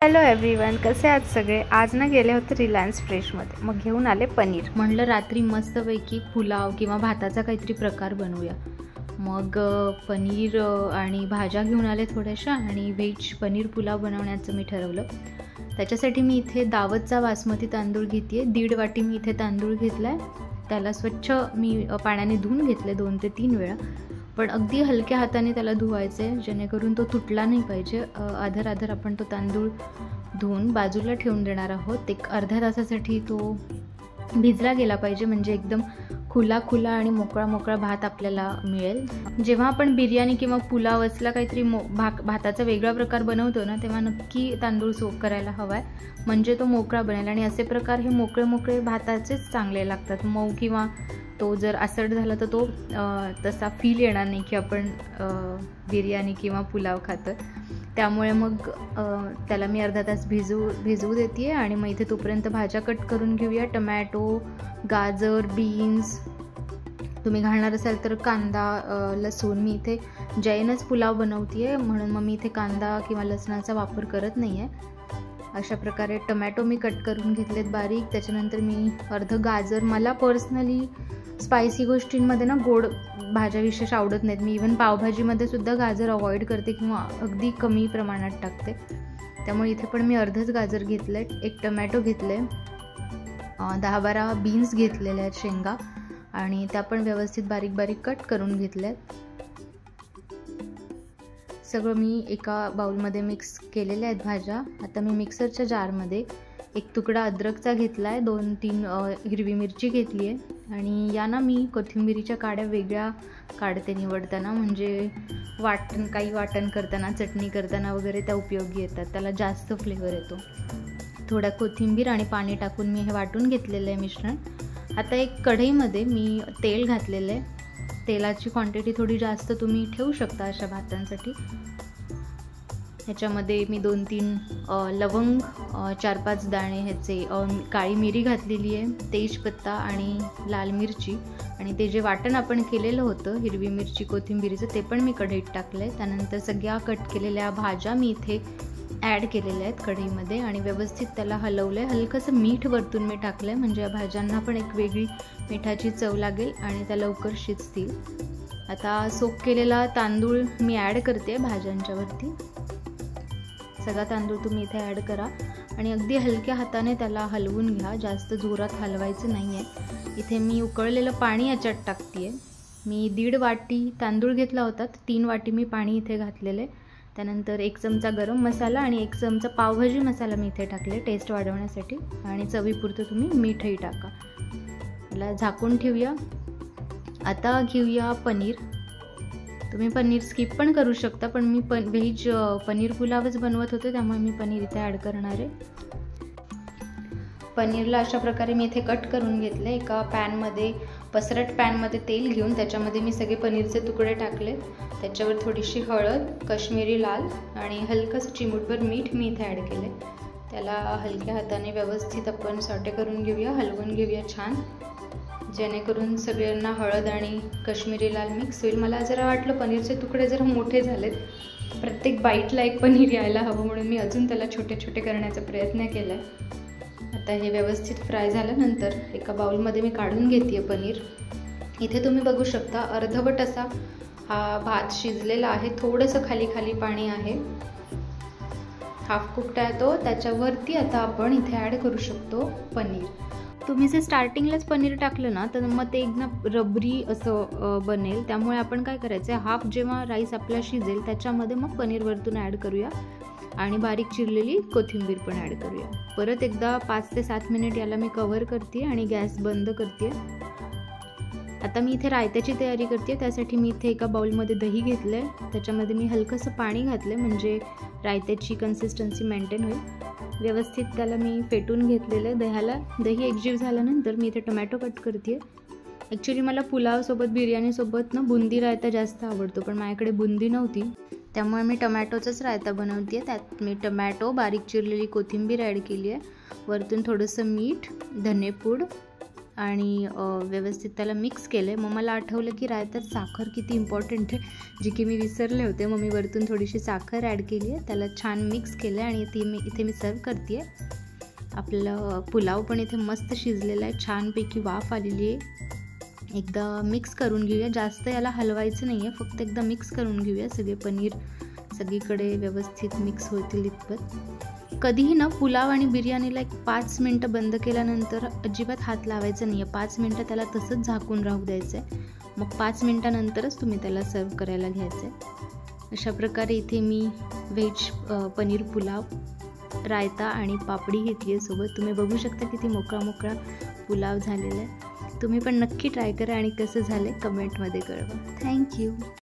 Hello everyone, कसे आहात सगळे। आज ना गेले होते रिलायन्स फ्रेशमध्ये, मग घेऊन आले पनीर। म्हणलं रात्री मस्तपैकी पुलाव किंवा भाताचा काहीतरी प्रकार बनवूया। मग पनीर आणि भाज्या घेऊन आले थोड्याशा आणि व्हेज पनीर पुलाव बनवण्याचं मी ठरवलं। त्याच्यासाठी मी इथे दावतचा बासमती तांदूळ घेते। 1.5 वाटी मी इथे तांदूळ घेतलाय। त्याला स्वच्छ मी पाण्याने धुवून घेतले 2 ते 3 वेळा, पण अगदी हलक्या हाताने त्याला धुवायचं आहे, जेणेकरून तो तुटला नाही पाहिजे। आधर आपण तो तांदूळ धुवून बाजूला ठेवून देणार आहोत। एक अर्ध्या तासासाठी तो भिजला गेला पाहिजे, म्हणजे एकदम खुला आणि मोकळा भात आपल्याला मिळेल। जेव्हा आपण बिर्याणी किंवा पुलाव असला काहीतरी भाताचा वेगळा प्रकार बनवतो ना, तेव्हा नक्की तांदूळ सोक करायला हवा आहे, म्हणजे तो मोकळा बनेल। आणि असे प्रकार हे मोकळे भाताचेच चांगले लागतात। मऊ किंवा तो जर असट झाला तर तो तसा फील येणार नाही की आपण बिर्याणी किंवा पुलाव खातो। त्यामुळे मग त्याला मी अर्धा तास भिजवू देते आणि मग इथे तोपर्यंत भाज्या कट करून घेऊया। टमॅटो, गाजर, बीन्स, तुम्ही घालणार असाल तर कांदा, लसूण। मी इथे जैनच पुलाव बनवते म्हणून मग मी इथे कांदा किंवा लसणाचा वापर करत नाही आहे। अशा प्रकारे टमॅटो मी कट करून घेतलेत बारीक। त्याच्यानंतर मी अर्ध गाजर, मला पर्सनली स्पायसी गोष्टींमध्ये ना गोड भाज्या विशेष आवडत नाहीत। मी इवन पावभाजीमध्ये सुद्धा गाजर अवॉइड करते किंवा अगदी कमी प्रमाणात टाकते। त्यामुळे इथे पण मी अर्धच गाजर घेतले, एक टमॅटो घेतले, 10-12 बीन्स घेतलेले आहेत, शेंगा, आणि त्या पण व्यवस्थित बारीक कट करून घेतल्यात। सगळं मी एका बाउलमध्ये मिक्स केलेल्या आहेत भाज्या। आता मी मिक्सरच्या जारमध्ये एक तुकडा अद्रकचा घेतला आहे, 2-3 हिरवी मिरची घेतली आहे, आणि या ना मी कोथिंबीरीच्या काड्या वेगळ्या काढते निवडताना, म्हणजे काही वाटण करताना, चटणी करताना वगैरे त्या उपयोगी येतात, त्याला जास्त फ्लेवर येतो। थोड्या कोथिंबीर आणि पाणी टाकून मी हे वाटून घेतलेलं आहे मिश्रण। आता एक कढईमध्ये मी तेल घातलेलं आहे। तेलाची क्वांटिटी थोडी जास्त तुम्ही ठेवू शकता अशा भातांसाठी। ह्याच्यामध्ये मी 2-3 लवंग, 4-5 दाणे ह्याचे काळी मिरी घातलेली आहे, तेजपत्ता आणि लाल मिरची, आणि ते जे वाटण आपण केलेलं होतं हिरवी मिरची कोथिंबीरीचं ते पण मी कढईत टाकलं आहे। त्यानंतर सगळ्या कट केलेल्या भाज्या मी इथे ॲड केलेल्या आहेत कढईमध्ये आणि व्यवस्थित त्याला हलवलं आहे। हलकंसं मीठ वरतून मी टाकलं आहे, म्हणजे या भाज्यांना पण एक वेगळी मिठाची चव लागेल आणि त्या लवकर शिजतील। आता सोक केलेला तांदूळ मी ॲड करते भाज्यांच्यावरती। सगळा तांदूळ तुम्ही इथे ॲड करा आणि अगदी हलक्या हाताने त्याला हलवून घ्या, जास्त जोरात हलवायचं नाही आहे। इथे मी उकळलेलं पाणी याच्यात टाकते आहे। मी 1.5 वाटी तांदूळ घेतला होता, 3 वाटी मी पाणी इथे घातलेलं आहे। त्यानंतर 1 चमचा गरम मसाला आणि 1 चमचा पावभाजी मसाला मी इथे टाकले टेस्ट वाढवण्यासाठी, आणि चवीपुरतं तुम्ही मीठही टाका। याला झाकून ठेवूया। आता घेऊया पनीर। तुम्ही पनीर स्किप पण करू शकता, पण मी व्हेज पनीर पुलावच बनवत होते, त्यामुळे मी पनीर इथे ॲड करणार आहे। पनीरला अशा प्रकारे मी इथे कट करून घेतले। एका पॅनमध्ये, पसरट पॅनमध्ये तेल घेऊन त्याच्यामध्ये मी सगळे पनीरचे तुकडे टाकले। त्याच्यावर थोडीशी हळद, काश्मीरी लाल आणि हलकंसं चिमूटभर मीठ मी इथे ॲड केले। त्याला हलक्या हाताने व्यवस्थित आपण सॉटे करून घेऊया, हलवून घेऊया छान, जेणेकरून सगळ्यांना हळद आणि काश्मीरी लाल मिक्स होईल। मला जरा वाटलं पनीरचे तुकडे जरा मोठे झालेत, प्रत्येक बाईटला एक पनीर यायला हवं, म्हणून मी अजून त्याला छोटे करण्याचा प्रयत्न केला आहे। आता हे व्यवस्थित फ्राय झाल्यानंतर एका बाउलमध्ये मी काढून घेते पनीर। इथे तुम्ही बघू शकता अर्धवट असा हा भात शिजलेला आहे, थोडंसं खाली पाणी आहे, हाफ कुक्ड आहे तो। त्याच्यावरती आता आपण इथे ॲड करू शकतो पनीर। तुम्ही जे स्टार्टिंगलाच पनीर टाकलं ना, तर मग ते एकदम रबरी असं बनेल। त्यामुळे आपण काय करायचं आहे, हाफ जेव्हा राईस आपला शिजेल त्याच्यामध्ये मग पनीर वरतून ॲड करूया आणि बारीक चिरलेली कोथिंबीर पण ॲड करूया। परत एकदा 5 ते 7 मिनिट याला मी कव्हर करते आणि गॅस बंद करते। आता मी इथे रायत्याची तयारी करते। त्यासाठी मी इथे एका बाउलमध्ये दही घेतलं आहे, त्याच्यामध्ये मी हलकंसं पाणी घातलं, म्हणजे रायत्याची कन्सिस्टन्सी मेंटेन होईल। व्यवस्थित त्याला मी फेटून घेतलेलं आहे दह्याला। दही एकजीव झाल्यानंतर मी इथे टमॅटो कट करते। ॲक्च्युली मला पुलावसोबत, बिर्याणीसोबत ना बुंदी रायता जास्त आवडतो, पण माझ्याकडे बुंदी नव्हती, त्यामुळे मी टमॅटोचाच रायता बनवते। त्यात मी टमॅटो, बारीक चिरलेली कोथिंबीर ॲड केली आहे, वरतून थोडंसं मीठ, धनेपूड आणि व्यवस्थित त्याला मिक्स केले. मग मला आठवलं की रायत्यात साखर किती इम्पॉर्टंट आहे, जी की मी विसरले होते. मग मी वरतून थोडीशी साखर ॲड केली आहे, त्याला छान मिक्स केलं आणि इथे मी सर्व करते आहे. आपलं पुलाव पण इथे मस्त शिजलेला आहे, छानपैकी वाफ आलेली आहे. एकदा मिक्स करून घेऊया, जास्त याला हलवायचं नाही आहे, फक्त एकदा मिक्स करून घेऊया. सगळे पनीर सगळीकडे व्यवस्थित मिक्स होतील इतपत. कधीही ना पुलाव आणि बिर्याणीला एक 5 मिनटं बंद केल्यानंतर अजिबात हात लावायचा नाही आहे. 5 मिनटं त्याला तसंच झाकून राहू द्यायचं आहे. मग 5 मिनटानंतरच तुम्ही त्याला सर्व करायला घ्यायचं आहे. अशा प्रकारे इथे मी व्हेज पनीर पुलाव, रायता आणि पापडी घेतली आहे सोबत. तुम्ही बघू शकता किती मोकळा मोकळा पुलाव झालेला आहे. तुम्ही पण नक्की ट्राय करा आणि कसं झालं कमेंटमध्ये कळवा. थँक्यू.